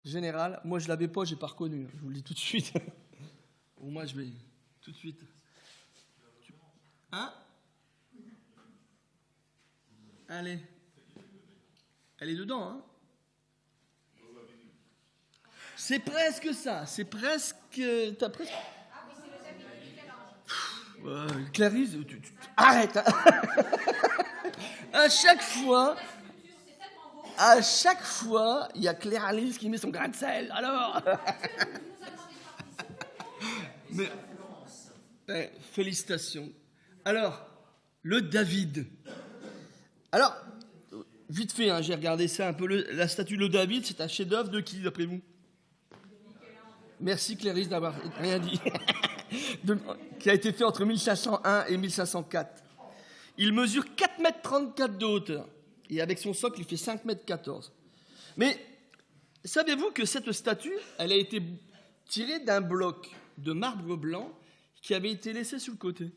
général. Moi, je l'avais pas, j'ai pas reconnu. Je vous le dis tout de suite. Au moins, je vais tout de suite. Hein? Allez. Elle est dedans, hein? C'est presque ça. C'est presque... T'as presque... Clarisse, arrête, hein. À chaque fois, il y a Clarisse qui met son grain de sel. Alors, mais, félicitations. Alors, le David. Alors, vite fait, hein, j'ai regardé ça un peu. La statue de David, c'est un chef-d'œuvre de qui, d'après vous? Merci Clarisse d'avoir rien dit. Qui a été fait entre 1501 et 1504. Il mesure 4,34 m de hauteur. Et avec son socle, il fait 5,14 m. Mais savez-vous que cette statue, elle a été tirée d'un bloc de marbre blanc qui avait été laissé sur le côté,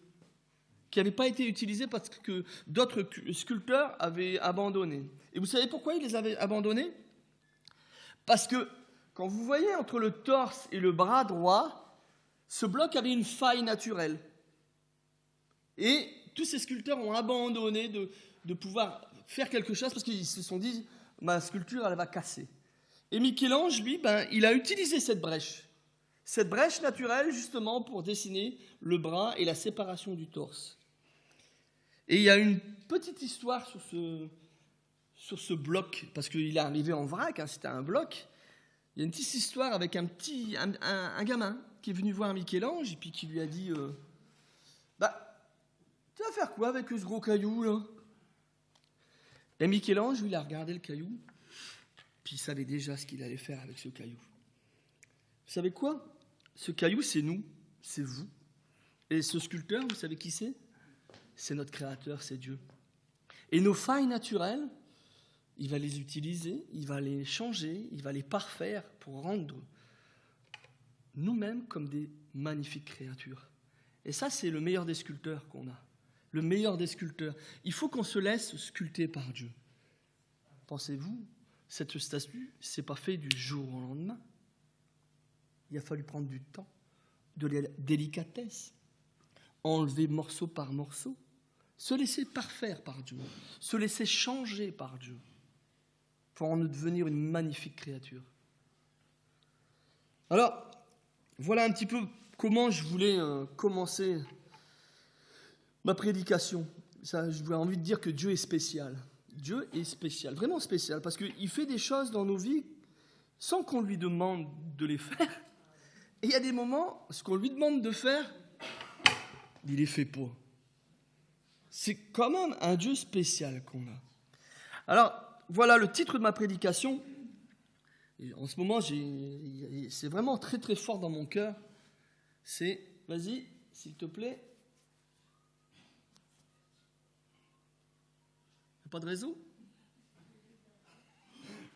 qui n'avait pas été utilisé parce que d'autres sculpteurs avaient abandonné. Et vous savez pourquoi ils les avaient abandonnés? Parce que quand vous voyez entre le torse et le bras droit, ce bloc avait une faille naturelle. Et tous ces sculpteurs ont abandonné de pouvoir faire quelque chose parce qu'ils se sont dit, ma sculpture, elle va casser. Et Michel-Ange, lui, il a utilisé cette brèche naturelle, justement, pour dessiner le bras et la séparation du torse. Et il y a une petite histoire sur ce bloc, parce qu'il est arrivé en vrac, hein, c'était un bloc. Il y a une petite histoire avec un gamin qui est venu voir Michel-Ange et puis qui lui a dit tu vas faire quoi avec ce gros caillou là? Et Michel-Ange, lui, il a regardé le caillou, puis il savait déjà ce qu'il allait faire avec ce caillou. Vous savez quoi? Ce caillou, c'est nous, c'est vous. Et ce sculpteur, vous savez qui c'est? C'est notre Créateur, c'est Dieu. Et nos failles naturelles, il va les utiliser, il va les changer, il va les parfaire pour rendre nous-mêmes comme des magnifiques créatures. Et ça, c'est le meilleur des sculpteurs qu'on a. Le meilleur des sculpteurs. Il faut qu'on se laisse sculpter par Dieu. Pensez-vous, cette statue, c'est pas fait du jour au lendemain. Il a fallu prendre du temps, de la délicatesse, enlever morceau par morceau, se laisser parfaire par Dieu, se laisser changer par Dieu, pour en devenir une magnifique créature. Alors, voilà un petit peu comment je voulais commencer ma prédication. J'avais envie de dire que Dieu est spécial. Dieu est spécial, vraiment spécial, parce qu'il fait des choses dans nos vies sans qu'on lui demande de les faire. Et il y a des moments, ce qu'on lui demande de faire, il les fait pas. C'est quand même un Dieu spécial qu'on a. Alors, voilà le titre de ma prédication. Et en ce moment, c'est vraiment très très fort dans mon cœur. C'est, vas-y, s'il te plaît. Pas de réseau?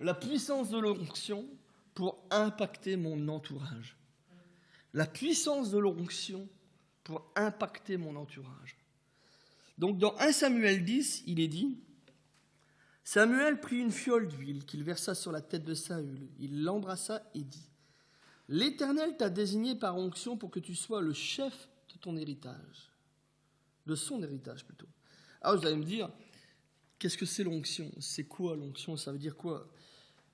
La puissance de l'onction pour impacter mon entourage. La puissance de l'onction pour impacter mon entourage. Donc dans 1 Samuel 10, il est dit, Samuel prit une fiole d'huile qu'il versa sur la tête de Saül. Il l'embrassa et dit, l'Éternel t'a désigné par onction pour que tu sois le chef de ton héritage. De son héritage plutôt. Alors vous allez me dire, qu'est-ce que c'est l'onction? C'est quoi l'onction? Ça veut dire quoi?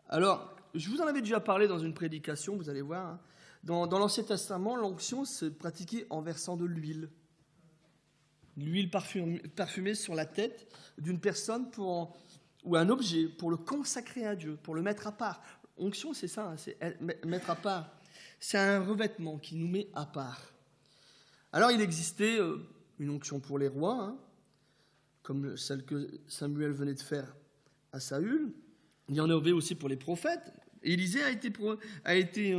Alors, je vous en avais déjà parlé dans une prédication, vous allez voir. Hein. Dans l'Ancien Testament, l'onction se pratiquait en versant de l'huile. L'huile parfumée sur la tête d'une personne ou un objet pour le consacrer à Dieu, pour le mettre à part. Onction, c'est ça, hein, c'est mettre à part. C'est un revêtement qui nous met à part. Alors, il existait une onction pour les rois, hein, comme celle que Samuel venait de faire à Saül. Il y en avait aussi pour les prophètes. Élisée a été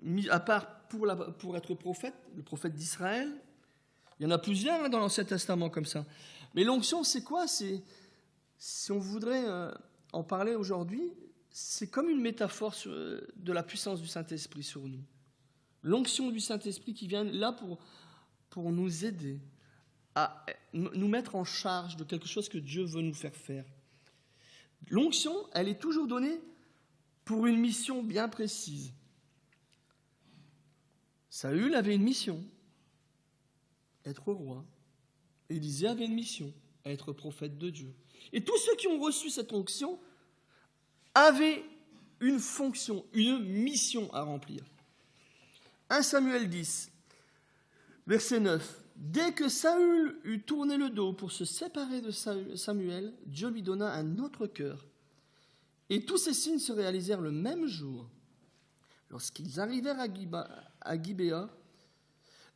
mis à part pour être prophète, le prophète d'Israël. Il y en a plusieurs dans l'Ancien Testament comme ça. Mais l'onction, c'est quoi? Si on voudrait en parler aujourd'hui, c'est comme une métaphore de la puissance du Saint-Esprit sur nous. L'onction du Saint-Esprit qui vient là pour nous aider à nous mettre en charge de quelque chose que Dieu veut nous faire faire. L'onction, elle est toujours donnée pour une mission bien précise. Saül avait une mission, être roi. Élisée avait une mission, être prophète de Dieu. Et tous ceux qui ont reçu cette onction avaient une fonction, une mission à remplir. 1 Samuel 10, verset 9. Dès que Saül eut tourné le dos pour se séparer de Samuel, Dieu lui donna un autre cœur. Et tous ces signes se réalisèrent le même jour. Lorsqu'ils arrivèrent à Gibéa,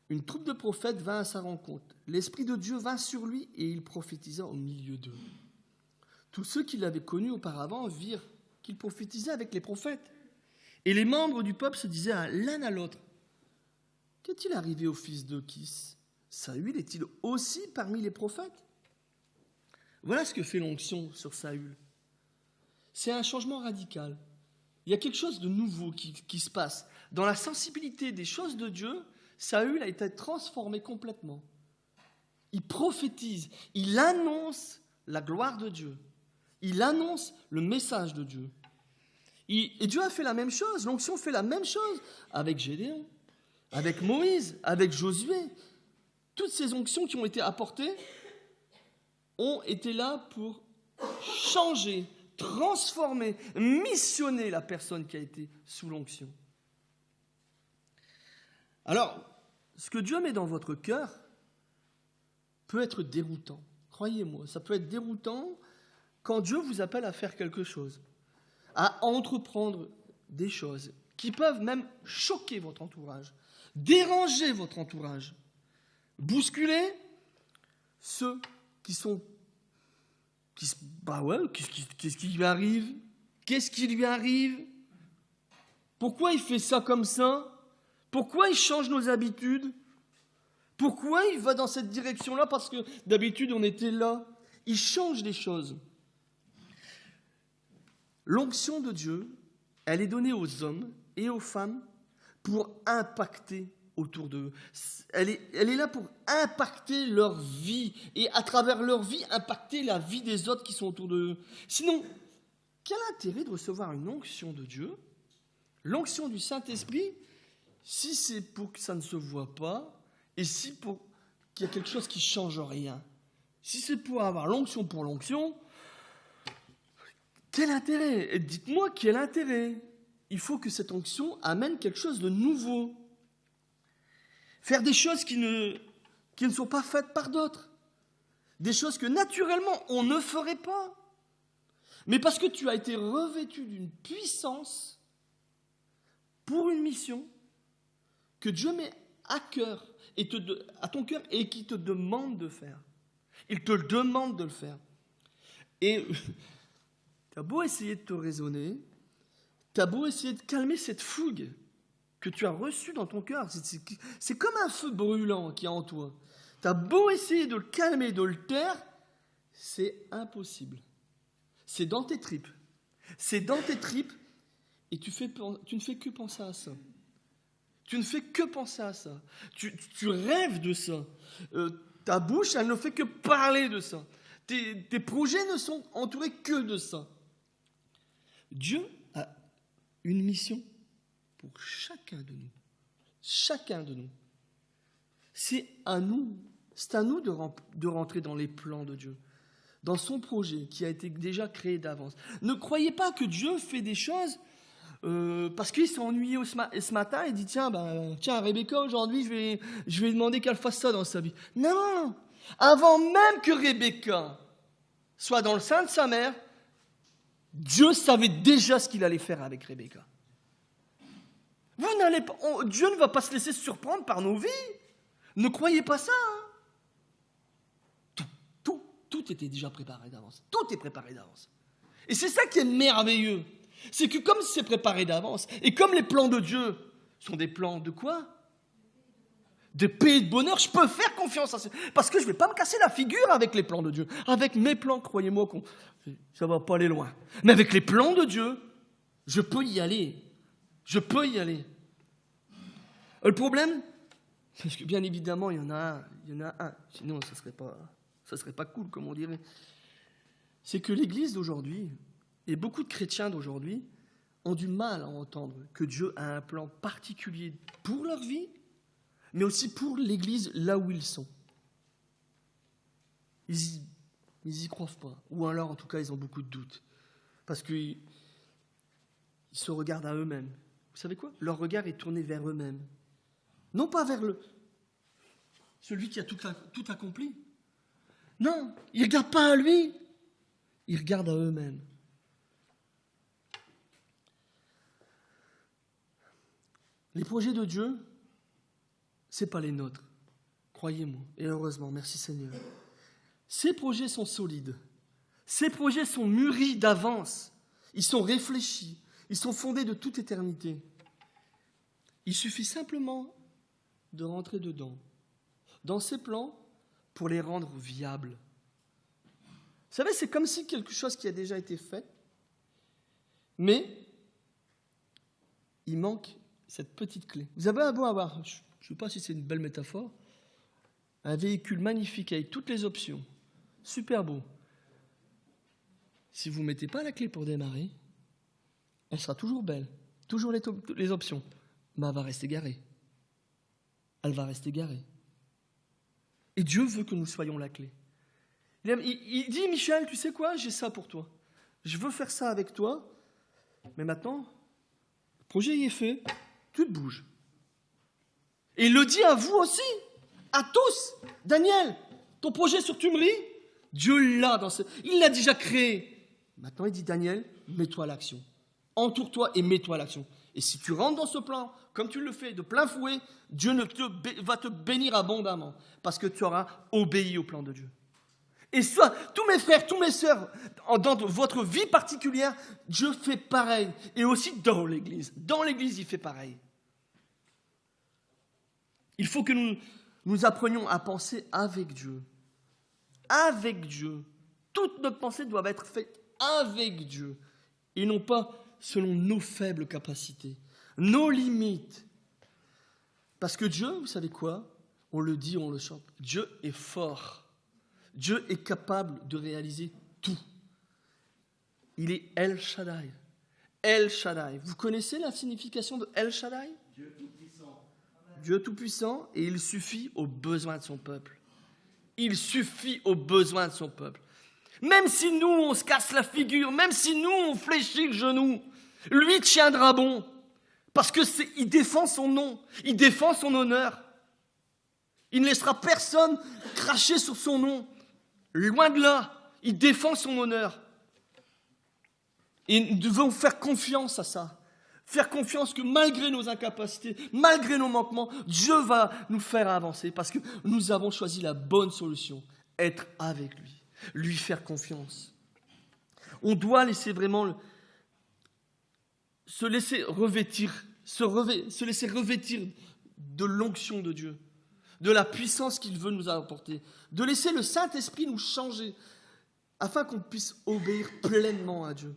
une troupe de prophètes vint à sa rencontre. L'Esprit de Dieu vint sur lui et il prophétisa au milieu d'eux. Tous ceux qui l'avaient connu auparavant virent qu'il prophétisait avec les prophètes. Et les membres du peuple se disaient l'un à l'autre, « Qu'est-il arrivé au fils de Kis ? Saül est-il aussi parmi les prophètes ?» Voilà ce que fait l'onction sur Saül. C'est un changement radical. Il y a quelque chose de nouveau qui se passe. Dans la sensibilité des choses de Dieu, Saül a été transformé complètement. Il prophétise, il annonce la gloire de Dieu. Il annonce le message de Dieu. Et Dieu a fait la même chose. L'onction fait la même chose avec Gédéon, avec Moïse, avec Josué. Toutes ces onctions qui ont été apportées ont été là pour changer, transformer, missionner la personne qui a été sous l'onction. Alors, ce que Dieu met dans votre cœur peut être déroutant. Croyez-moi, ça peut être déroutant quand Dieu vous appelle à faire quelque chose, à entreprendre des choses qui peuvent même choquer votre entourage, déranger votre entourage, bousculer ceux qui sont... qu'est-ce qui lui arrive ? Qu'est-ce qui lui arrive ? Pourquoi il fait ça comme ça ? Pourquoi il change nos habitudes ? Pourquoi il va dans cette direction-là ? Parce que d'habitude, on était là. Il change les choses. L'onction de Dieu, elle est donnée aux hommes et aux femmes pour impacter autour d'eux. Elle est là pour impacter leur vie et à travers leur vie, impacter la vie des autres qui sont autour d'eux. Sinon, quel intérêt de recevoir une onction de Dieu, l'onction du Saint-Esprit, si c'est pour que ça ne se voit pas et si pour qu'il y a quelque chose qui ne change rien. Si c'est pour avoir l'onction pour l'onction, quel intérêt ? Et dites-moi quel intérêt ? Il faut que cette onction amène quelque chose de nouveau. Faire des choses qui ne sont pas faites par d'autres. Des choses que naturellement on ne ferait pas. Mais parce que tu as été revêtu d'une puissance pour une mission que Dieu met à cœur, à ton cœur et qui te demande de faire. Il te demande de le faire. Et tu as beau essayer de te raisonner, tu as beau essayer de calmer cette fougue que tu as reçue dans ton cœur. C'est comme un feu brûlant qui est en toi. Tu as beau essayer de le calmer, de le taire, c'est impossible. C'est dans tes tripes. C'est dans tes tripes et tu ne fais que penser à ça. Tu ne fais que penser à ça. Tu rêves de ça. Ta bouche, elle ne fait que parler de ça. Tes projets ne sont entourés que de ça. Dieu a une mission pour chacun de nous. Chacun de nous. C'est à nous de rentrer dans les plans de Dieu, dans son projet qui a été déjà créé d'avance. Ne croyez pas que Dieu fait des choses parce qu'il s'est ennuyé ce matin et dit tiens, Rebecca, aujourd'hui, je vais lui demander qu'elle fasse ça dans sa vie. Non, avant même que Rebecca soit dans le sein de sa mère, Dieu savait déjà ce qu'il allait faire avec Rebecca. Dieu ne va pas se laisser surprendre par nos vies. Ne croyez pas ça. Tout était déjà préparé d'avance. Tout est préparé d'avance. Et c'est ça qui est merveilleux. C'est que comme c'est préparé d'avance, et comme les plans de Dieu sont des plans de quoi ? De paix et de bonheur, je peux faire confiance à ça. Parce que je ne vais pas me casser la figure avec les plans de Dieu. Avec mes plans, croyez-moi, ça ne va pas aller loin. Mais avec les plans de Dieu, je peux y aller. Je peux y aller. Le problème, parce que bien évidemment, il y en a un. Sinon, ça serait pas cool, comme on dirait. C'est que l'Église d'aujourd'hui, et beaucoup de chrétiens d'aujourd'hui, ont du mal à entendre que Dieu a un plan particulier pour leur vie, mais aussi pour l'Église là où ils sont. Ils y croient pas. Ou alors, en tout cas, ils ont beaucoup de doutes. Parce qu'ils se regardent à eux-mêmes. Vous savez quoi? Leur regard est tourné vers eux-mêmes. Non pas vers celui qui a tout accompli. Non, ils ne regardent pas à lui. Ils regardent à eux-mêmes. Les projets de Dieu, ce n'est pas les nôtres. Croyez-moi. Et heureusement, merci Seigneur. Ces projets sont solides. Ces projets sont mûris d'avance. Ils sont réfléchis. Ils sont fondés de toute éternité. Il suffit simplement de rentrer dedans, dans ces plans, pour les rendre viables. Vous savez, c'est comme si quelque chose qui a déjà été fait, mais il manque cette petite clé. Vous avez beau avoir, je ne sais pas si c'est une belle métaphore, un véhicule magnifique avec toutes les options, super beau. Si vous ne mettez pas la clé pour démarrer, elle sera toujours belle, toujours les options, mais elle va rester garée. Elle va rester garée. Et Dieu veut que nous soyons la clé. Il dit, Michel, tu sais quoi, j'ai ça pour toi. Je veux faire ça avec toi, mais maintenant, le projet y est fait, tu te bouges. Et il le dit à vous aussi, à tous. Daniel, ton projet sur Tumerie, Dieu l'a il l'a déjà créé. Maintenant, il dit, Daniel, mets-toi à l'action. Entoure-toi et mets-toi à l'action. Et si tu rentres dans ce plan, comme tu le fais de plein fouet, Dieu va te bénir abondamment parce que tu auras obéi au plan de Dieu. Et soit, tous mes frères, tous mes sœurs, dans votre vie particulière, Dieu fait pareil. Et aussi dans l'Église. Dans l'Église, il fait pareil. Il faut que nous apprenions à penser avec Dieu. Avec Dieu. Toute notre pensée doit être faite avec Dieu. Et non pas selon nos faibles capacités, nos limites. Parce que Dieu, vous savez quoi? On le dit, on le chante. Dieu est fort. Dieu est capable de réaliser tout. Il est El Shaddai. El Shaddai. Vous connaissez la signification de El Shaddai? Dieu tout-puissant. Dieu tout-puissant, et il suffit aux besoins de son peuple. Il suffit aux besoins de son peuple. Même si nous, on se casse la figure, même si nous, on fléchit le genou, lui tiendra bon. Parce qu'il défend son nom, il défend son honneur. Il ne laissera personne cracher sur son nom. Loin de là, il défend son honneur. Et nous devons faire confiance à ça. Faire confiance que malgré nos incapacités, malgré nos manquements, Dieu va nous faire avancer parce que nous avons choisi la bonne solution, être avec lui. Lui faire confiance. On doit laisser vraiment se laisser revêtir de l'onction de Dieu, de la puissance qu'il veut nous apporter, de laisser le Saint-Esprit nous changer, afin qu'on puisse obéir pleinement à Dieu.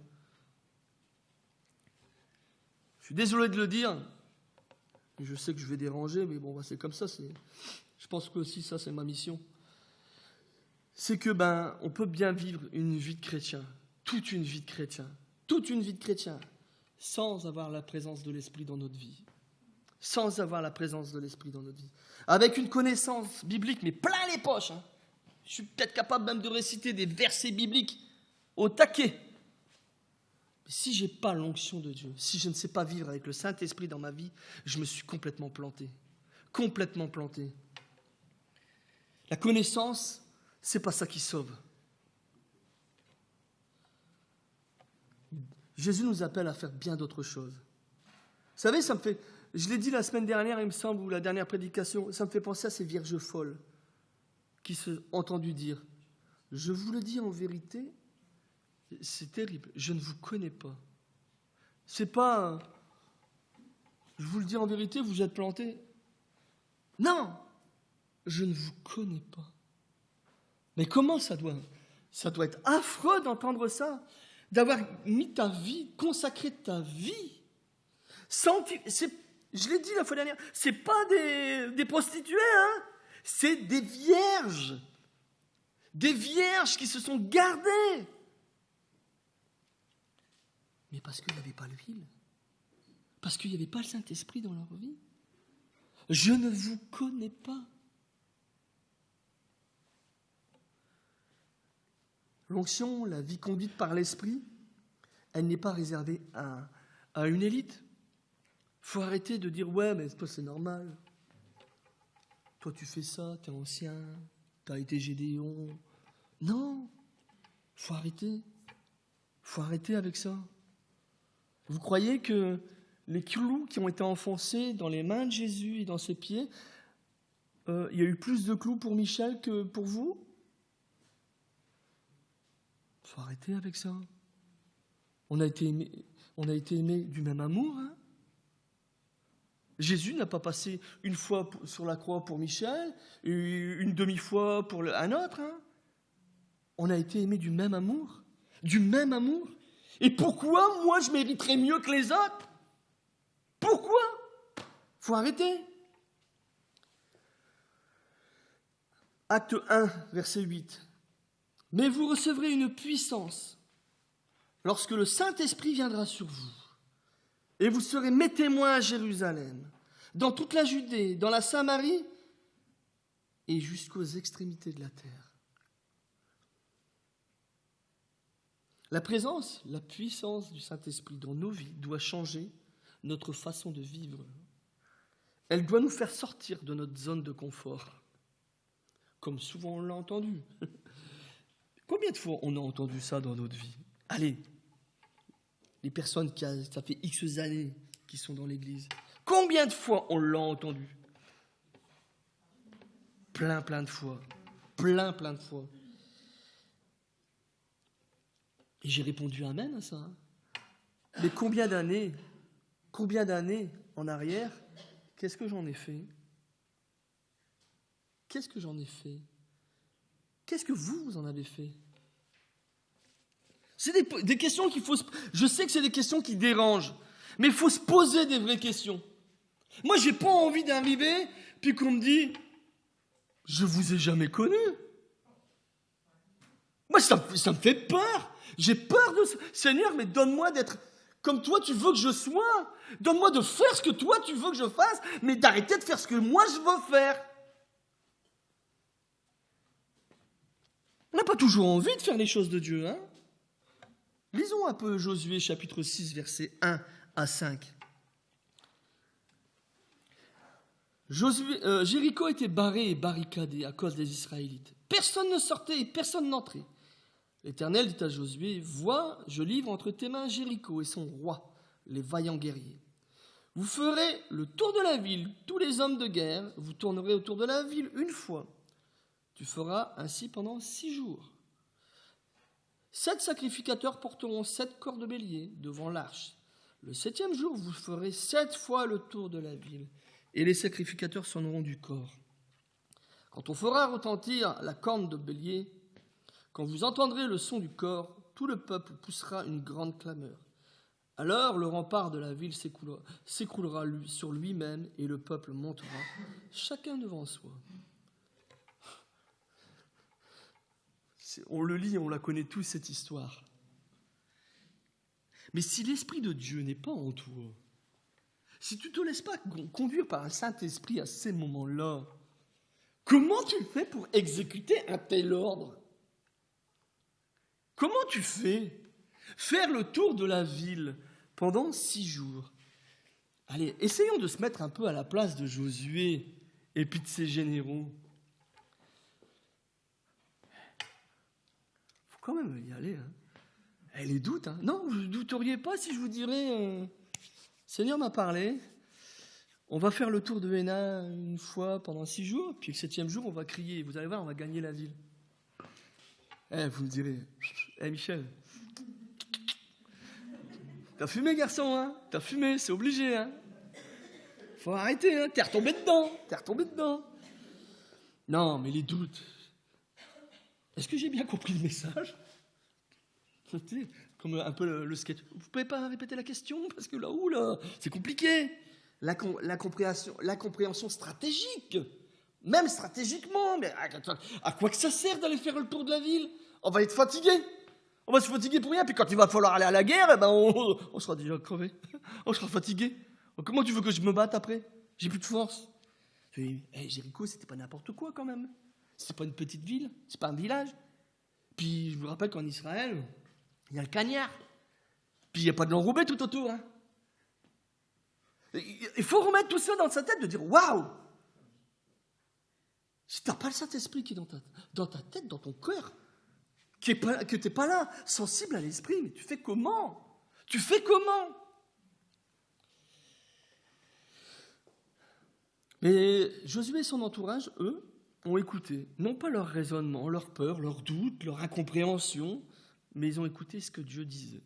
Je suis désolé de le dire, je sais que je vais déranger, mais bon, c'est comme ça. Je pense que aussi ça, c'est ma mission. C'est que on peut bien vivre une vie de chrétien, toute une vie de chrétien, sans avoir la présence de l'Esprit dans notre vie. Sans avoir la présence de l'Esprit dans notre vie. Avec une connaissance biblique, mais plein les poches. Je suis peut-être capable même de réciter des versets bibliques au taquet. Mais si je n'ai pas l'onction de Dieu, si je ne sais pas vivre avec le Saint-Esprit dans ma vie, je me suis complètement planté. Complètement planté. La connaissance, c'est pas ça qui sauve. Jésus nous appelle à faire bien d'autres choses. Vous savez, je l'ai dit la semaine dernière, il me semble, ou la dernière prédication, ça me fait penser à ces vierges folles qui se sont entendues dire, je vous le dis en vérité, c'est terrible, je ne vous connais pas. C'est pas, je vous le dis en vérité, vous êtes plantés. Non, je ne vous connais pas. Mais comment ça doit être affreux d'entendre ça, d'avoir mis ta vie, consacré ta vie. Je l'ai dit la fois dernière, c'est pas des prostituées, hein, c'est des vierges qui se sont gardées. Mais parce qu'il n'y avait pas l'huile. Parce qu'il n'y avait pas le Saint-Esprit dans leur vie. Je ne vous connais pas. L'onction, la vie conduite par l'Esprit, elle n'est pas réservée à une élite. Il faut arrêter de dire « Ouais, mais toi, c'est normal. Toi, tu fais ça, t'es ancien, t'as été Gédéon. » Non, il faut arrêter. Il faut arrêter avec ça. Vous croyez que les clous qui ont été enfoncés dans les mains de Jésus et dans ses pieds, il y a eu plus de clous pour Michel que pour vous? Il faut arrêter avec ça. On a été aimés du même amour. Hein. Jésus n'a pas passé une fois sur la croix pour Michel, et une demi-fois pour un autre. Hein. On a été aimés du même amour. Du même amour. Et pourquoi moi je mériterais mieux que les autres? Pourquoi? Faut arrêter. Acte 1, verset 8. Mais vous recevrez une puissance lorsque le Saint-Esprit viendra sur vous. Et vous serez mes témoins à Jérusalem, dans toute la Judée, dans la Samarie et jusqu'aux extrémités de la terre. La présence, la puissance du Saint-Esprit dans nos vies doit changer notre façon de vivre. Elle doit nous faire sortir de notre zone de confort, comme souvent on l'a entendu. Combien de fois on a entendu ça dans notre vie? Allez, les personnes ça fait X années qui sont dans l'église, combien de fois on l'a entendu? Plein de fois. Plein de fois. Et j'ai répondu amen à ça. Mais combien d'années en arrière, qu'est-ce que j'en ai fait? Qu'est-ce que j'en ai fait? Qu'est-ce que vous en avez fait? C'est des questions qu'il faut... Je sais que c'est des questions qui dérangent, mais il faut se poser des vraies questions. Moi, j'ai pas envie d'arriver, puis qu'on me dit « Je vous ai jamais connu ». Moi, ça me fait peur. J'ai peur de... Seigneur, mais donne-moi d'être comme toi tu veux que je sois. Donne-moi de faire ce que toi tu veux que je fasse, mais d'arrêter de faire ce que moi je veux faire. On n'a pas toujours envie de faire les choses de Dieu, hein? Lisons un peu Josué, chapitre 6, versets 1 à 5. Jéricho était barré et barricadé à cause des Israélites. Personne ne sortait et personne n'entrait. L'Éternel dit à Josué, « Vois, je livre entre tes mains Jéricho et son roi, les vaillants guerriers. Vous ferez le tour de la ville, tous les hommes de guerre, vous tournerez autour de la ville une fois. Tu feras ainsi pendant 6 jours. 7 sacrificateurs porteront 7 corps de bélier devant l'arche. Le 7e jour, vous ferez 7 fois le tour de la ville, et les sacrificateurs sonneront du corps. Quand on fera retentir la corne de bélier, quand vous entendrez le son du corps, tout le peuple poussera une grande clameur. Alors le rempart de la ville s'écroulera sur lui-même, et le peuple montera, chacun devant soi. » On le lit, on la connaît tous, cette histoire. Mais si l'Esprit de Dieu n'est pas en toi, si tu ne te laisses pas conduire par un Saint-Esprit à ces moments-là, comment tu fais pour exécuter un tel ordre? Comment tu fais? Faire le tour de la ville pendant 6 jours. Allez, essayons de se mettre un peu à la place de Josué et puis de ses généraux. Quand même y aller. Hein. Les doutes. Hein. Non, vous ne douteriez pas si je vous dirais Seigneur m'a parlé, on va faire le tour de Hénin une fois pendant 6 jours, puis le 7e jour, on va crier. Vous allez voir, on va gagner la ville. Vous me direz, Michel, t'as fumé, garçon, hein? T'as fumé, c'est obligé, hein? Faut arrêter, hein? T'es retombé dedans. Non, mais les doutes. Est-ce que j'ai bien compris le message? Comme un peu le sketch. Vous ne pouvez pas répéter la question? Parce que là, c'est compliqué. La compréhension stratégique. Même stratégiquement. Mais à quoi que ça sert d'aller faire le tour de la ville? On va être fatigué. On va se fatiguer pour rien. Puis quand il va falloir aller à la guerre, on sera déjà crevé. On sera fatigué. Comment tu veux que je me batte après? J'ai plus de force. Je dis, Jéricho, c'était pas n'importe quoi quand même. C'est pas une petite ville, c'est pas un village. Puis je vous rappelle qu'en Israël, il y a le cagnard. Puis il n'y a pas de l'enrobé tout autour. Hein. Il faut remettre tout ça dans sa tête, de dire waouh! Si tu n'as pas le Saint-Esprit qui est dans ta tête, dans ton cœur, que tu n'es pas là, sensible à l'Esprit, mais tu fais comment? Tu fais comment? Mais Josué et son entourage, eux, ont écouté, non pas leur raisonnement, leur peur, leur doute, leur incompréhension, mais ils ont écouté ce que Dieu disait.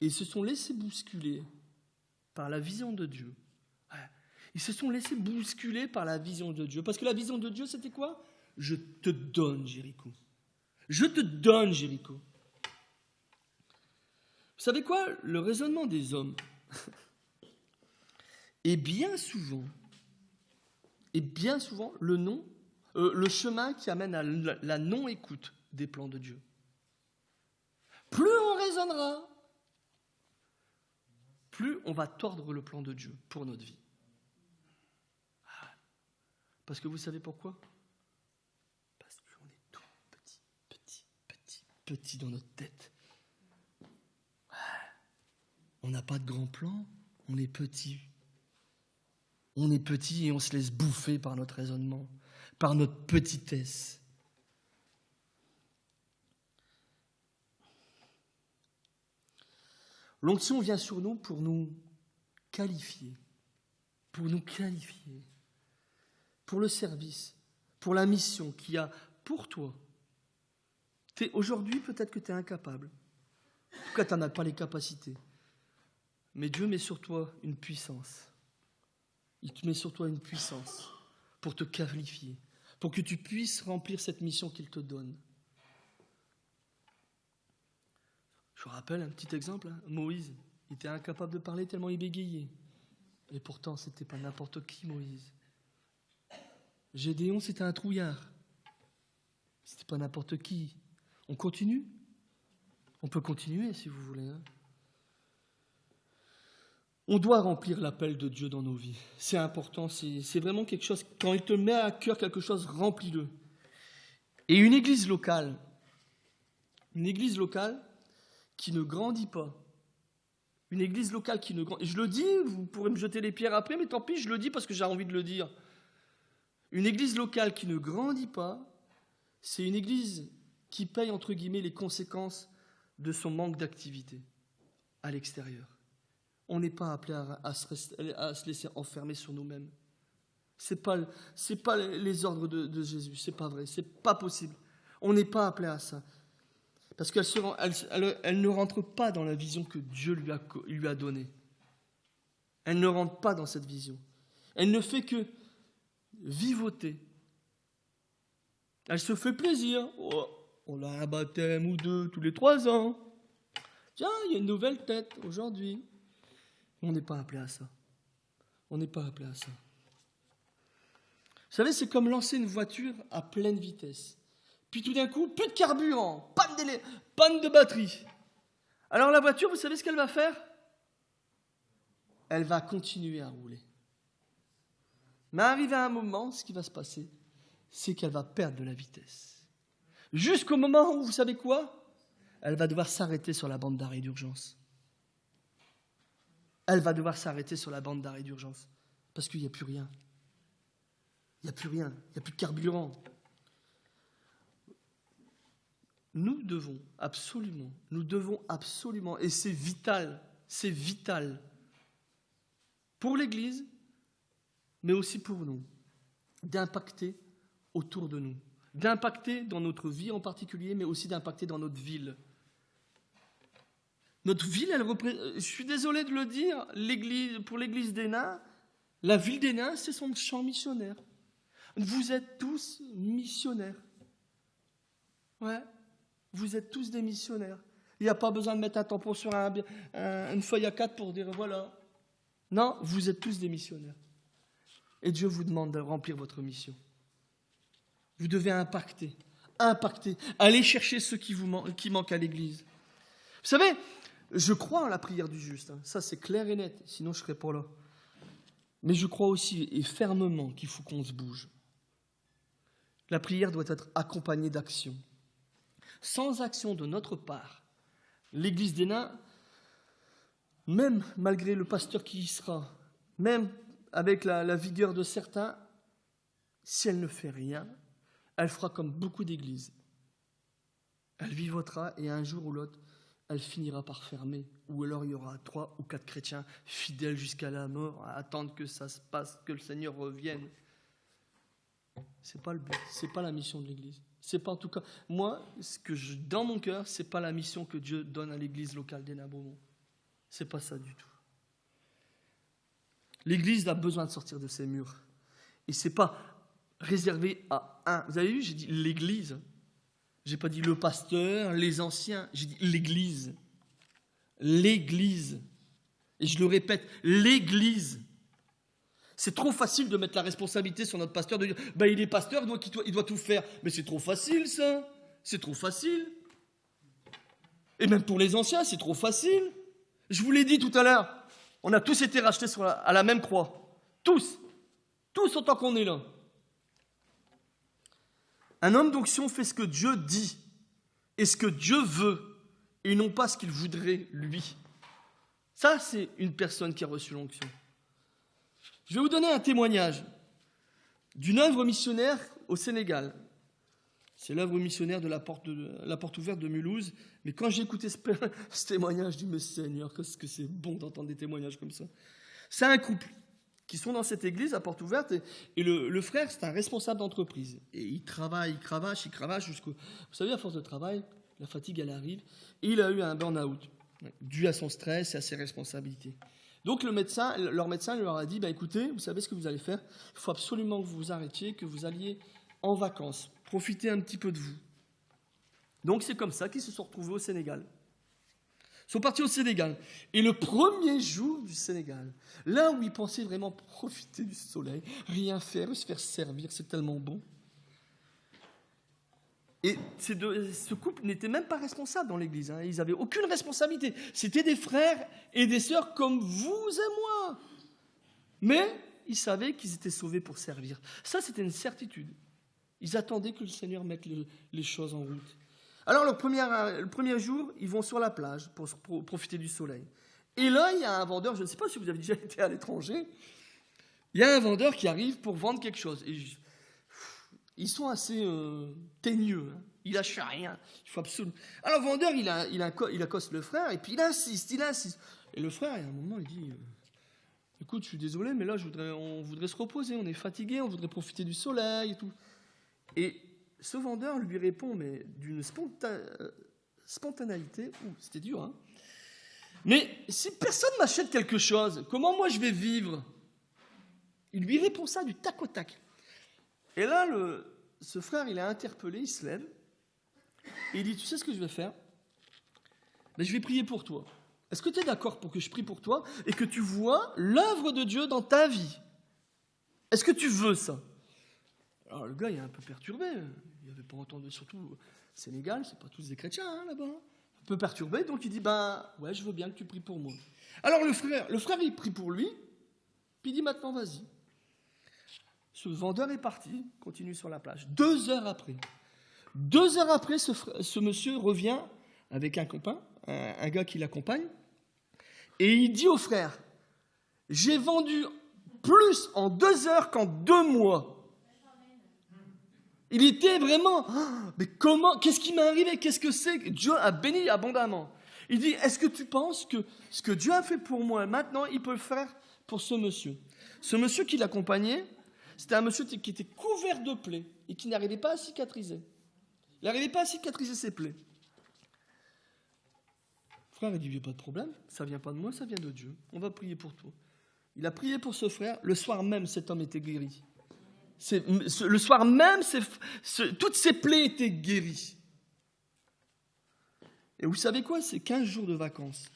Et ils se sont laissés bousculer par la vision de Dieu. Ils se sont laissés bousculer par la vision de Dieu. Parce que la vision de Dieu, c'était quoi? Je te donne Jéricho. Je te donne Jéricho. Vous savez quoi? Le raisonnement des hommes est bien souvent le chemin qui amène à la non-écoute des plans de Dieu. Plus on raisonnera, plus on va tordre le plan de Dieu pour notre vie. Parce que vous savez pourquoi? Parce qu'on est tout petit dans notre tête. On n'a pas de grand plan, on est petit. On est petit et on se laisse bouffer par notre raisonnement, par notre petitesse. L'onction vient sur nous pour nous qualifier, pour le service, pour la mission qu'il y a pour toi. Aujourd'hui, peut-être que tu es incapable. En tout cas, tu n'en as pas les capacités. Mais Dieu met sur toi une puissance. Il te met sur toi une puissance pour te qualifier, pour que tu puisses remplir cette mission qu'il te donne. Je vous rappelle un petit exemple, hein. Moïse, il était incapable de parler tellement il bégayait. Et pourtant, c'était pas n'importe qui, Moïse. Gédéon, c'était un trouillard. C'était pas n'importe qui. On continue? On peut continuer si vous voulez. Hein. On doit remplir l'appel de Dieu dans nos vies. C'est important, c'est vraiment quelque chose. Quand il te met à cœur quelque chose, remplis-le. Et une église locale qui ne grandit pas, une église locale qui ne grandit, je le dis, vous pourrez me jeter les pierres après, mais tant pis, je le dis parce que j'ai envie de le dire. Une église locale qui ne grandit pas, c'est une église qui paye, entre guillemets, les conséquences de son manque d'activité à l'extérieur. On n'est pas appelé à se laisser enfermer sur nous-mêmes. C'est pas les ordres de Jésus, c'est pas vrai, c'est pas possible. On n'est pas appelé à ça. Parce qu'elle ne rentre pas dans la vision que Dieu lui a donnée. Elle ne rentre pas dans cette vision. Elle ne fait que vivoter. Elle se fait plaisir. Oh, on a un baptême ou deux tous les 3 ans. Tiens, il y a une nouvelle tête aujourd'hui. On n'est pas appelé à ça. On n'est pas appelé à ça. Vous savez, c'est comme lancer une voiture à pleine vitesse. Puis tout d'un coup, plus de carburant, panne de batterie. Alors la voiture, vous savez ce qu'elle va faire? Elle va continuer à rouler. Mais arrivé à un moment, ce qui va se passer, c'est qu'elle va perdre de la vitesse. Jusqu'au moment où, vous savez quoi? Elle va devoir s'arrêter sur la bande d'arrêt d'urgence. Elle va devoir s'arrêter sur la bande d'arrêt d'urgence. Parce qu'il n'y a plus rien. Il n'y a plus rien. Il n'y a plus de carburant. Nous devons absolument, et c'est vital pour l'Église, mais aussi pour nous, d'impacter autour de nous, d'impacter dans notre vie en particulier, mais aussi d'impacter dans notre ville. Notre ville, je suis désolé de le dire, pour l'Église des Nains, la ville des Nains, c'est son champ missionnaire. Vous êtes tous missionnaires. Ouais, vous êtes tous des missionnaires. Il n'y a pas besoin de mettre un tampon sur une feuille A4 pour dire voilà. Non, vous êtes tous des missionnaires. Et Dieu vous demande de remplir votre mission. Vous devez impacter. Allez chercher ceux qui manquent à l'Église. Vous savez, Je crois en la prière du juste, hein. Ça c'est clair et net, sinon je ne serais pas là. Mais je crois aussi et fermement qu'il faut qu'on se bouge. La prière doit être accompagnée d'action. Sans action de notre part, l'Église des Nains, même malgré le pasteur qui y sera, même avec la vigueur de certains, si elle ne fait rien, elle fera comme beaucoup d'églises. Elle vivotera et un jour ou l'autre, elle finira par fermer. Ou alors il y aura 3 ou 4 chrétiens fidèles jusqu'à la mort à attendre que ça se passe, que le Seigneur revienne. C'est pas le but, c'est pas la mission de l'Église. C'est pas en tout cas, moi, dans mon cœur, c'est pas la mission que Dieu donne à l'Église locale des Nains-Beaumont. C'est pas ça du tout. L'Église a besoin de sortir de ses murs. Et c'est pas réservé à un. Vous avez vu, j'ai dit l'Église. J'ai pas dit le pasteur, les anciens. J'ai dit l'Église. L'Église. Et je le répète, l'Église. C'est trop facile de mettre la responsabilité sur notre pasteur, de dire il est pasteur, il doit tout faire. Mais c'est trop facile, ça. C'est trop facile. Et même pour les anciens, c'est trop facile. Je vous l'ai dit tout à l'heure, on a tous été rachetés à la même croix. Tous. Tous autant qu'on est là. Un homme d'onction fait ce que Dieu dit et ce que Dieu veut, et non pas ce qu'il voudrait lui. Ça, c'est une personne qui a reçu l'onction. Je vais vous donner un témoignage d'une œuvre missionnaire au Sénégal. C'est l'œuvre missionnaire de la porte ouverte de Mulhouse. Mais quand j'ai écouté ce témoignage, je dis, mais Seigneur, qu'est-ce que c'est bon d'entendre des témoignages comme ça. C'est un couple qui sont dans cette église à porte ouverte. Et le frère, c'est un responsable d'entreprise. Et il travaille, il cravache jusqu'au... Vous savez, à force de travail, la fatigue, elle arrive. Et il a eu un burn-out, dû à son stress et à ses responsabilités. Donc leur médecin leur a dit, écoutez, vous savez ce que vous allez faire, il faut absolument que vous vous arrêtiez, que vous alliez en vacances, profiter un petit peu de vous. Donc c'est comme ça qu'ils se sont retrouvés au Sénégal. Ils sont partis au Sénégal. Et le premier jour du Sénégal, là où ils pensaient vraiment profiter du soleil, rien faire, se faire servir, c'est tellement bon. Et ce couple n'était même pas responsable dans l'église. Ils n'avaient aucune responsabilité. C'était des frères et des sœurs comme vous et moi. Mais ils savaient qu'ils étaient sauvés pour servir. Ça, c'était une certitude. Ils attendaient que le Seigneur mette les choses en route. Alors, le premier jour, ils vont sur la plage pour profiter du soleil. Et là, il y a un vendeur, je ne sais pas si vous avez déjà été à l'étranger, il y a un vendeur qui arrive pour vendre quelque chose. Et ils sont assez teigneux, hein. Il lâche rien. Il faut absolument... Alors le vendeur, il accoste le frère et puis il insiste. Et le frère, à un moment, il dit écoute, je suis désolé, mais là, on voudrait se reposer, on est fatigué, on voudrait profiter du soleil et tout. Et ce vendeur lui répond, mais d'une spontanéité, c'était dur, hein. Mais si personne m'achète quelque chose, comment moi je vais vivre? Il lui répond ça du tac au tac. Et là, ce frère, il est interpellé, il se lève, et il dit, tu sais ce que je vais faire? Je vais prier pour toi. Est-ce que tu es d'accord pour que je prie pour toi et que tu vois l'œuvre de Dieu dans ta vie? Est-ce que tu veux ça? Alors le gars, il est un peu perturbé. Il n'avait pas entendu, surtout au Sénégal, c'est pas tous des chrétiens, hein, là-bas. Un peu perturbé, donc il dit, ouais, je veux bien que tu pries pour moi. Alors le frère, il prie pour lui, puis il dit, maintenant, vas-y. Ce vendeur est parti, continue sur la plage. 2 heures après, ce monsieur revient avec un copain, un gars qui l'accompagne, et il dit au frère, j'ai vendu plus en 2 heures qu'en 2 mois. Il était vraiment, mais comment, qu'est-ce qui m'est arrivé, qu'est-ce que c'est? Dieu a béni abondamment. Il dit, est-ce que tu penses que ce que Dieu a fait pour moi, maintenant, il peut le faire pour ce monsieur? Ce monsieur qui l'accompagnait, c'était un monsieur qui était couvert de plaies et qui n'arrivait pas à cicatriser. Il n'arrivait pas à cicatriser ses plaies. Le frère, il dit, il n'y a pas de problème, ça ne vient pas de moi, ça vient de Dieu. On va prier pour toi. Il a prié pour ce frère. Le soir même, cet homme était guéri. Le soir même, toutes ses plaies étaient guéries. Et vous savez quoi? C'est 15 jours de vacances.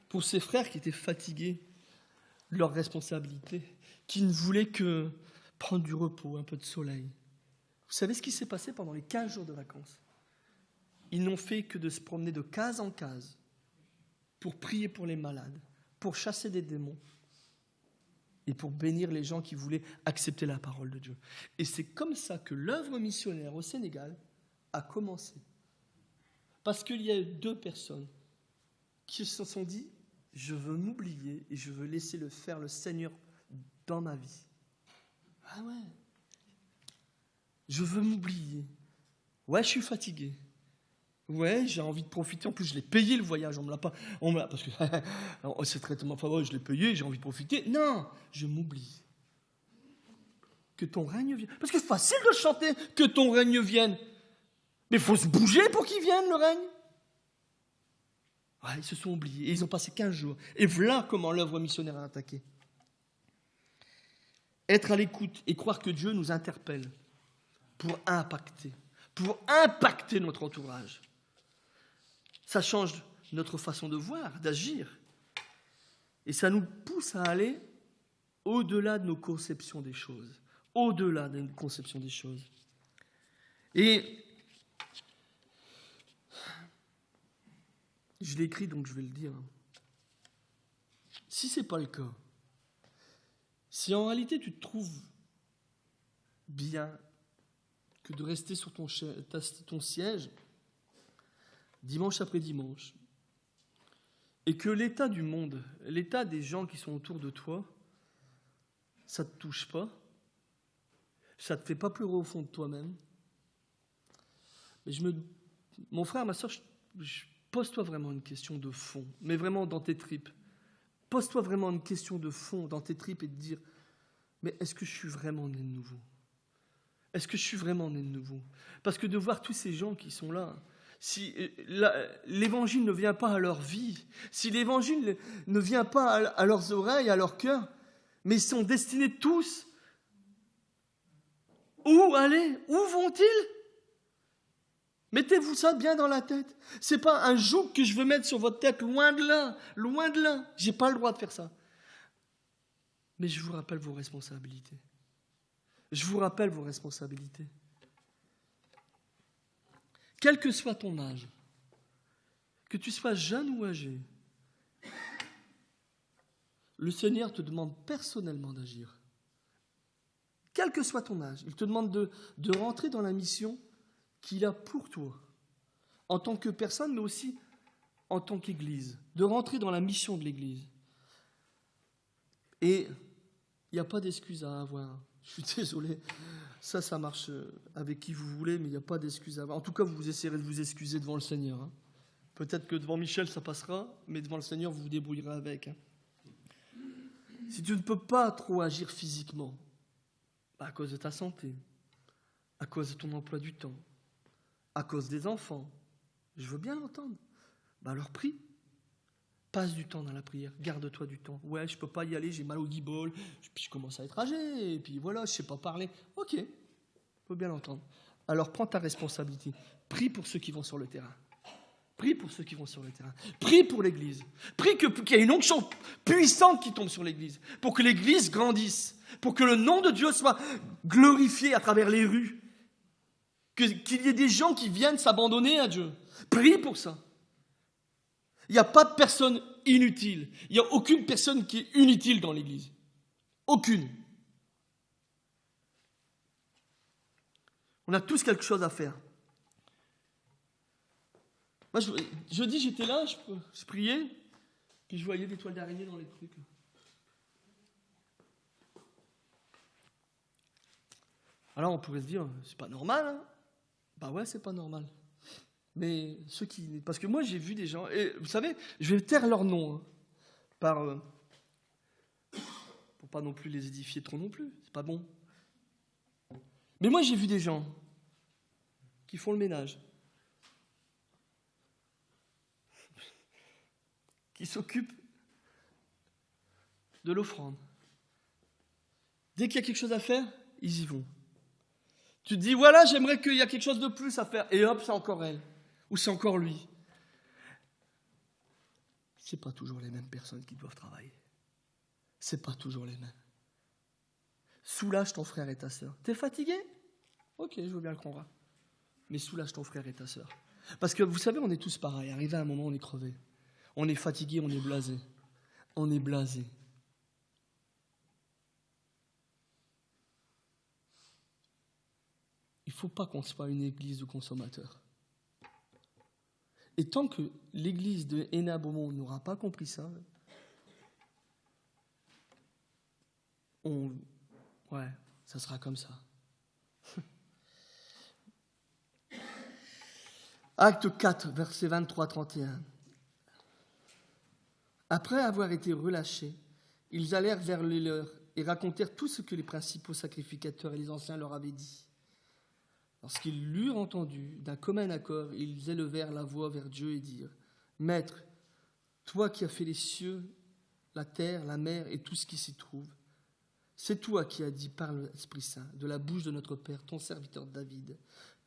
Pour ces frères qui étaient fatigués de leur responsabilité, qui ne voulaient que prendre du repos, un peu de soleil. Vous savez ce qui s'est passé pendant les 15 jours de vacances? Ils n'ont fait que de se promener de case en case pour prier pour les malades, pour chasser des démons et pour bénir les gens qui voulaient accepter la parole de Dieu. Et c'est comme ça que l'œuvre missionnaire au Sénégal a commencé. Parce qu'il y a eu 2 personnes qui se sont dit « Je veux m'oublier et je veux laisser faire le Seigneur dans ma vie. » Ah ouais. Je veux m'oublier. Ouais, je suis fatigué. Ouais, j'ai envie de profiter. En plus, je l'ai payé le voyage. On me l'a pas. Parce que c'est traitement favorable, je l'ai payé, j'ai envie de profiter. Non, je m'oublie. Que ton règne vienne. Parce que c'est facile de chanter que ton règne vienne. Mais il faut se bouger pour qu'il vienne, le règne. Ouais, ils se sont oubliés. Et ils ont passé 15 jours. Et voilà comment l'œuvre missionnaire a attaqué. Être à l'écoute et croire que Dieu nous interpelle pour impacter notre entourage. Ça change notre façon de voir, d'agir. Et ça nous pousse à aller au-delà de nos conceptions des choses. Au-delà de nos conceptions des choses. Et je l'ai écrit, donc je vais le dire. Si ce n'est pas le cas, si en réalité tu te trouves bien que de rester sur ton siège dimanche après dimanche, et que l'état du monde, l'état des gens qui sont autour de toi, ça ne te touche pas, ça ne te fait pas pleurer au fond de toi-même, mais mon frère, ma soeur, pose-toi vraiment une question de fond, mais vraiment dans tes tripes. Pose-toi vraiment une question de fond dans tes tripes et te dire, mais est-ce que je suis vraiment né de nouveau ? Est-ce que je suis vraiment né de nouveau ? Parce que de voir tous ces gens qui sont là, si l'évangile ne vient pas à leur vie, si l'évangile ne vient pas à leurs oreilles, à leur cœur, mais ils sont destinés tous, où aller ? Où vont-ils ? Mettez-vous ça bien dans la tête. C'est pas un joug que je veux mettre sur votre tête, loin de là, loin de là. J'ai pas le droit de faire ça. Mais je vous rappelle vos responsabilités. Je vous rappelle vos responsabilités. Quel que soit ton âge, que tu sois jeune ou âgé, le Seigneur te demande personnellement d'agir. Quel que soit ton âge, il te demande de rentrer dans la mission qu'il a pour toi, en tant que personne, mais aussi en tant qu'Église, de rentrer dans la mission de l'Église. Et il n'y a pas d'excuse à avoir. Je suis désolé, ça marche avec qui vous voulez, mais il n'y a pas d'excuse à avoir. En tout cas, vous essayerez de vous excuser devant le Seigneur. Hein. Peut-être que devant Michel, ça passera, mais devant le Seigneur, vous vous débrouillerez avec. Hein. Si tu ne peux pas trop agir physiquement, à cause de ta santé, à cause de ton emploi du temps, à cause des enfants, je veux bien l'entendre, alors prie. Passe du temps dans la prière, garde-toi du temps. Ouais, je ne peux pas y aller, j'ai mal au guibole, puis je commence à être âgé, et puis voilà, je ne sais pas parler. Ok, je peux bien l'entendre. Alors prends ta responsabilité. Prie pour ceux qui vont sur le terrain. Prie pour ceux qui vont sur le terrain. Prie pour l'Église. Prie qu'il y ait une onction puissante qui tombe sur l'Église, pour que l'Église grandisse, pour que le nom de Dieu soit glorifié à travers les rues, qu'il y ait des gens qui viennent s'abandonner à Dieu. Prie pour ça. Il n'y a pas de personne inutile. Il n'y a aucune personne qui est inutile dans l'Église. Aucune. On a tous quelque chose à faire. Moi, jeudi, j'étais là, je priais, puis je voyais des toiles d'araignée dans les trucs. Alors, on pourrait se dire, c'est pas normal, hein ? Bah ouais, c'est pas normal. Mais ceux qui... Parce que moi, j'ai vu des gens... Et vous savez, je vais taire leur nom. Hein, pour pas non plus les édifier trop non plus. C'est pas bon. Mais moi, j'ai vu des gens qui font le ménage. Qui s'occupent de l'offrande. Dès qu'il y a quelque chose à faire, ils y vont. Tu te dis, voilà, j'aimerais qu'il y ait quelque chose de plus à faire. Et hop, c'est encore elle. Ou c'est encore lui. C'est pas toujours les mêmes personnes qui doivent travailler. C'est pas toujours les mêmes. Soulage ton frère et ta sœur. T'es fatigué ? Ok, je veux bien le croire. Mais soulage ton frère et ta sœur. Parce que vous savez, on est tous pareils. Arrivé à un moment, on est crevé. On est fatigué, on est blasé. On est blasé. Il ne faut pas qu'on soit une église de consommateurs. Et tant que l'église de Hénin Beaumont n'aura pas compris ça, ça sera comme ça. Acte 4, versets 23-31. Après avoir été relâchés, ils allèrent vers les leurs et racontèrent tout ce que les principaux sacrificateurs et les anciens leur avaient dit. Lorsqu'ils l'eurent entendu, d'un commun accord, ils élevèrent la voix vers Dieu et dirent : Maître, toi qui as fait les cieux, la terre, la mer et tout ce qui s'y trouve, c'est toi qui as dit par l'Esprit Saint, de la bouche de notre Père, ton serviteur David.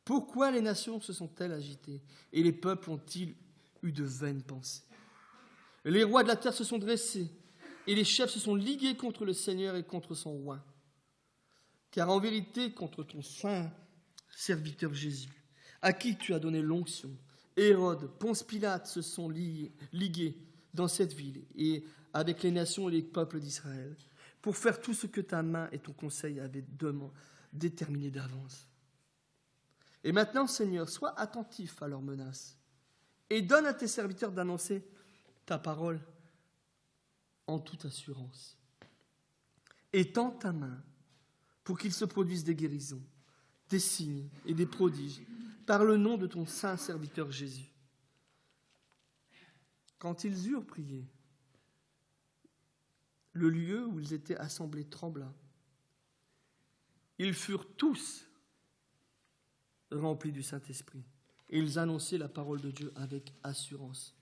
Pourquoi les nations se sont-elles agitées et les peuples ont-ils eu de vaines pensées ? Les rois de la terre se sont dressés et les chefs se sont ligués contre le Seigneur et contre son roi. Car en vérité, contre ton saint serviteur Jésus, à qui tu as donné l'onction, Hérode, Ponce Pilate se sont ligués dans cette ville et avec les nations et les peuples d'Israël pour faire tout ce que ta main et ton conseil avaient déterminé d'avance. Et maintenant, Seigneur, sois attentif à leurs menaces et donne à tes serviteurs d'annoncer ta parole en toute assurance. Étends ta main pour qu'il se produise des guérisons, des signes et des prodiges par le nom de ton saint serviteur Jésus. Quand ils eurent prié, le lieu où ils étaient assemblés trembla. Ils furent tous remplis du Saint-Esprit et ils annonçaient la parole de Dieu avec assurance.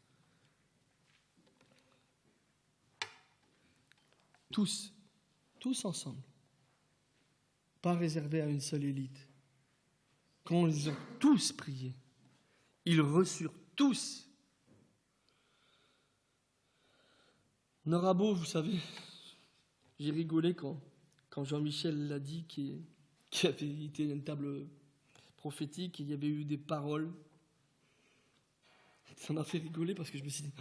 Tous ensemble, pas réservés à une seule élite. Quand ils ont tous prié, ils reçurent tous. Norabo, vous savez, j'ai rigolé quand Jean-Michel l'a dit, qui avait été une table prophétique, et il y avait eu des paroles. Ça m'a fait rigoler parce que je me suis dit,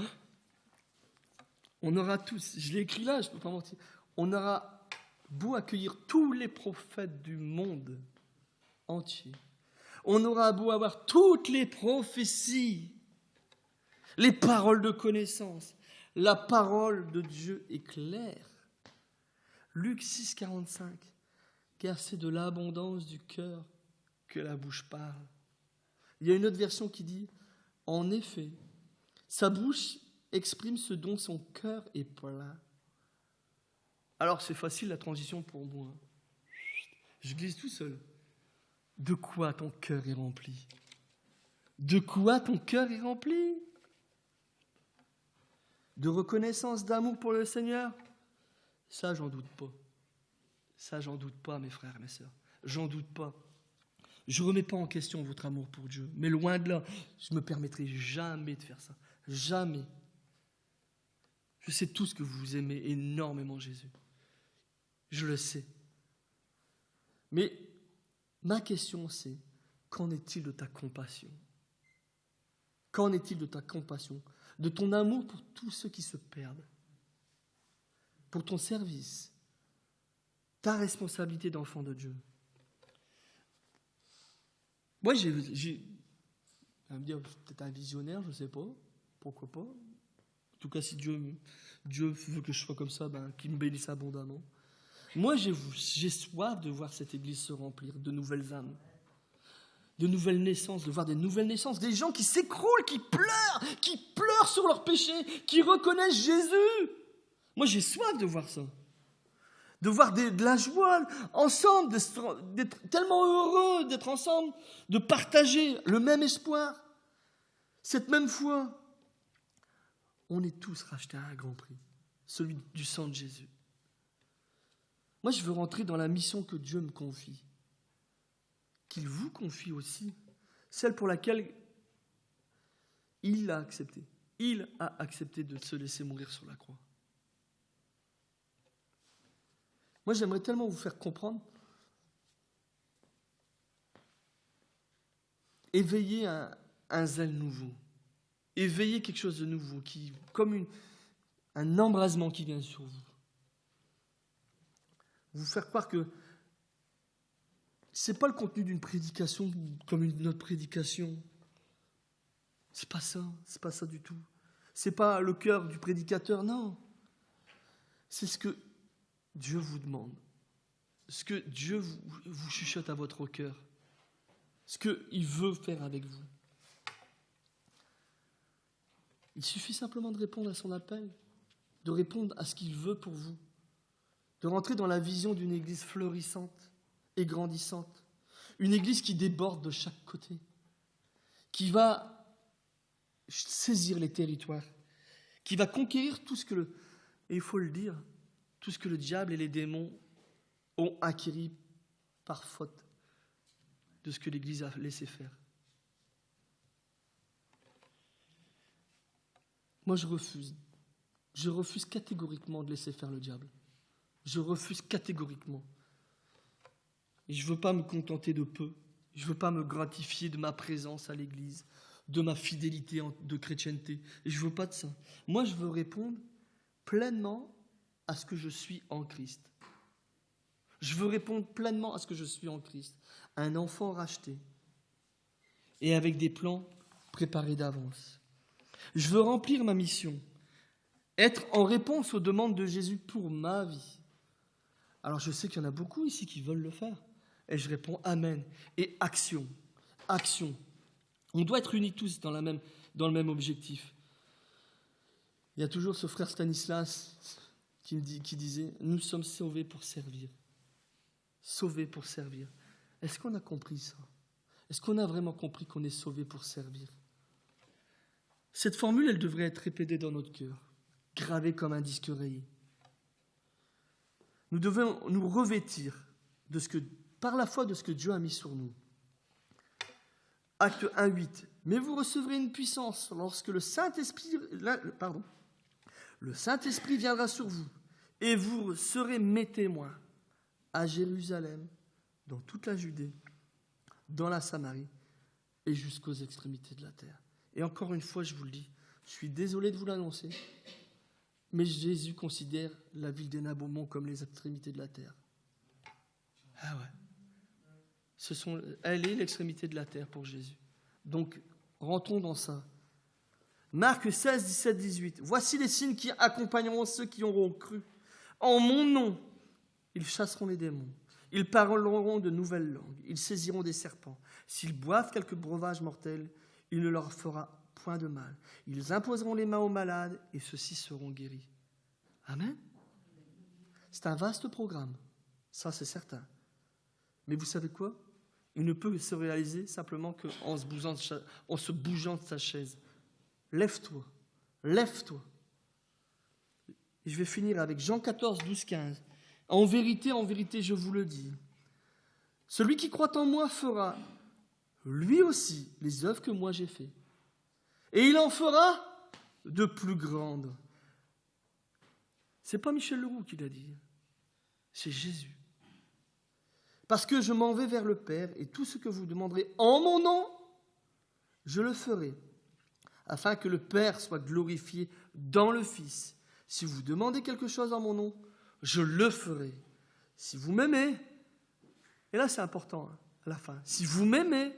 on aura tous, je l'ai écrit là, je ne peux pas mentir, on aura beau accueillir tous les prophètes du monde entier, on aura beau avoir toutes les prophéties, les paroles de connaissance, la parole de Dieu est claire. Luc 6, 45, car c'est de l'abondance du cœur que la bouche parle. Il y a une autre version qui dit, en effet, sa bouche exprime ce dont son cœur est plein. Alors c'est facile la transition pour moi. Je glisse tout seul. De quoi ton cœur est rempli ? De quoi ton cœur est rempli ? De reconnaissance, d'amour pour le Seigneur ? Ça, j'en doute pas. Ça, j'en doute pas, mes frères et mes sœurs. J'en doute pas. Je ne remets pas en question votre amour pour Dieu. Mais loin de là, je ne me permettrai jamais de faire ça. Jamais. Je sais tous que vous aimez énormément Jésus. Je le sais. Mais ma question, c'est, qu'en est-il de ta compassion ? Qu'en est-il de ta compassion ? De ton amour pour tous ceux qui se perdent ? Pour ton service ? Ta responsabilité d'enfant de Dieu ? Moi, j'ai on va me dire, peut-être un visionnaire, je ne sais pas. Pourquoi pas ? En tout cas, si Dieu veut que je sois comme ça, qu'il me bénisse abondamment. Moi, j'ai soif de voir cette église se remplir de nouvelles âmes, de nouvelles naissances, de voir des nouvelles naissances, des gens qui s'écroulent, qui pleurent sur leurs péchés, qui reconnaissent Jésus. Moi, j'ai soif de voir ça. De voir de la joie ensemble, d'être tellement heureux d'être ensemble, de partager le même espoir, cette même foi. On est tous rachetés à un grand prix, celui du sang de Jésus. Moi, je veux rentrer dans la mission que Dieu me confie, qu'il vous confie aussi, celle pour laquelle il l'a accepté. Il a accepté de se laisser mourir sur la croix. Moi, j'aimerais tellement vous faire comprendre, éveiller un zèle nouveau, éveiller quelque chose de nouveau, comme un embrasement qui vient sur vous. Vous faire croire que c'est pas le contenu d'une prédication comme une autre prédication. C'est pas ça du tout. C'est pas le cœur du prédicateur, non. C'est ce que Dieu vous demande, ce que Dieu vous chuchote à votre cœur, ce qu'il veut faire avec vous. Il suffit simplement de répondre à son appel, de répondre à ce qu'il veut pour vous, de rentrer dans la vision d'une église fleurissante et grandissante, une église qui déborde de chaque côté, qui va saisir les territoires, qui va conquérir tout ce que et il faut le dire, tout ce que le diable et les démons ont acquis par faute de ce que l'Église a laissé faire. Moi, je refuse. Je refuse catégoriquement de laisser faire le diable. Je refuse catégoriquement. Et je ne veux pas me contenter de peu. Je ne veux pas me gratifier de ma présence à l'Église, de ma fidélité de chrétienté. Et je ne veux pas de ça. Moi, je veux répondre pleinement à ce que je suis en Christ. Je veux répondre pleinement à ce que je suis en Christ. Un enfant racheté et avec des plans préparés d'avance. Je veux remplir ma mission, être en réponse aux demandes de Jésus pour ma vie. Alors je sais qu'il y en a beaucoup ici qui veulent le faire. Et je réponds Amen. Et action. Action. On doit être unis tous dans le même objectif. Il y a toujours ce frère Stanislas qui disait « Nous sommes sauvés pour servir. » Sauvés pour servir. Est-ce qu'on a compris ça? Est-ce qu'on a vraiment compris qu'on est sauvés pour servir? Cette formule, elle devrait être répétée dans notre cœur, gravée comme un disque rayé. Nous devons nous revêtir par la foi de ce que Dieu a mis sur nous. Acte 1:8. Mais vous recevrez une puissance lorsque le Saint-Esprit viendra sur vous, et vous serez mes témoins à Jérusalem, dans toute la Judée, dans la Samarie et jusqu'aux extrémités de la terre. Et encore une fois, je vous le dis, je suis désolé de vous l'annoncer, mais Jésus considère la ville d'Hénin-Beaumont comme les extrémités de la terre. Ah ouais. Elle est l'extrémité de la terre pour Jésus. Donc, rentrons dans ça. Marc 16, 17, 18. Voici les signes qui accompagneront ceux qui auront cru. En mon nom, ils chasseront les démons. Ils parleront de nouvelles langues. Ils saisiront des serpents. S'ils boivent quelque breuvage mortel, il ne leur fera point de mal. Ils imposeront les mains aux malades et ceux-ci seront guéris. Amen. C'est un vaste programme. Ça, c'est certain. Mais vous savez quoi? Il ne peut se réaliser simplement qu'en se bougeant de sa chaise. Lève-toi. Lève-toi. Et je vais finir avec Jean 14, 12, 15. En vérité, je vous le dis, celui qui croit en moi fera, lui aussi, les œuvres que moi j'ai faites. Et il en fera de plus grandes. C'est pas Michel Leroux qui l'a dit, c'est Jésus. Parce que je m'en vais vers le Père, et tout ce que vous demanderez en mon nom, je le ferai, afin que le Père soit glorifié dans le Fils. Si vous demandez quelque chose en mon nom, je le ferai. Si vous m'aimez, et là c'est important, à la fin, si vous m'aimez,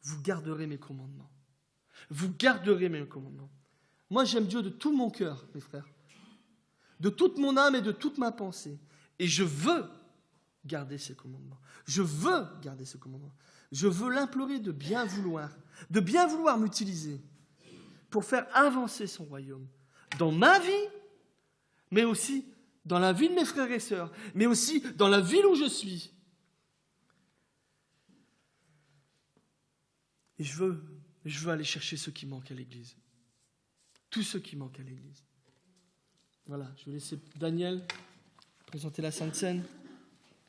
vous garderez mes commandements. Vous garderez mes commandements. Moi j'aime Dieu de tout mon cœur, mes frères, de toute mon âme et de toute ma pensée. Et je veux garder ses commandements. Je veux garder ses commandements. Je veux l'implorer de bien vouloir m'utiliser pour faire avancer son royaume dans ma vie, mais aussi dans la vie de mes frères et sœurs, mais aussi dans la ville où je suis. Et je veux aller chercher ceux qui manquent à l'Église. Tous ceux qui manquent à l'Église. Voilà, je vais laisser Daniel présenter la Sainte Seine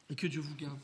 et que Dieu vous garde.